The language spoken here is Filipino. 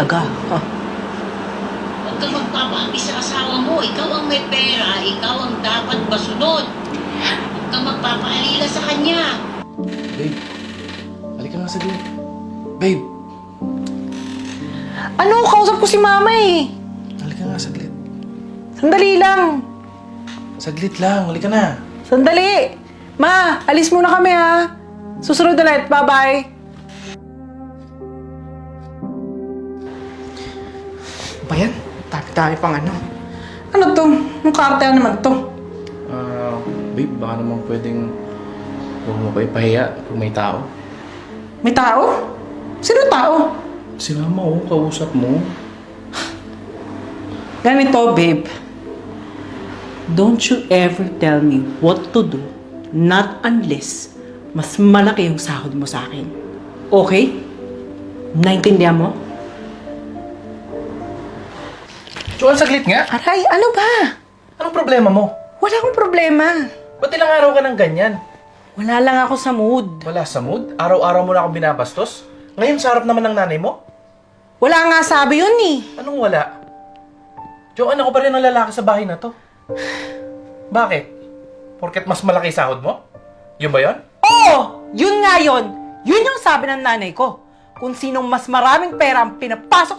Aga. Huwag kang magpapaapi sa asawa mo. Ikaw ang may pera. Ikaw ang dapat masunod. Huwag kang magpapaalila sa kanya. Babe, halika nga saglit. Babe, Ano? Kausap ko si mama eh. halika nga saglit. Sandali lang. Saglit lang, halika na. Sandali. Ma, alis muna kami ha. Susunod ulit. Bye-bye. Ba yan? Dami-dami pang ano. Ano to? Yung kartel naman to. Babe, baka naman pwedeng huwag mo pa ipahiya kung may tao. May tao? Sino tao? Si mama, kausap mo. Ganito, babe. Don't you ever tell me what to do, not unless mas malaki yung sahod mo sa akin. Okay? Naintindihan mo? Joan, saglit nga. Aray, ano ba? Anong problema mo? Wala akong problema. Ba't ilang araw ka ng ganyan? Wala lang ako sa mood. Wala sa mood? Araw-araw mo na ako binabastos? Ngayon, sa harap naman ng nanay mo? Wala nga sabi yun eh. Anong wala? Joan, ako pa rin ang lalaki sa bahay na to. Bakit? Porket mas malaki sahod mo? Yun ba yun? Oo! Yun nga yun! Yun yung sabi ng nanay ko. Kung sinong mas maraming pera ang pinapasok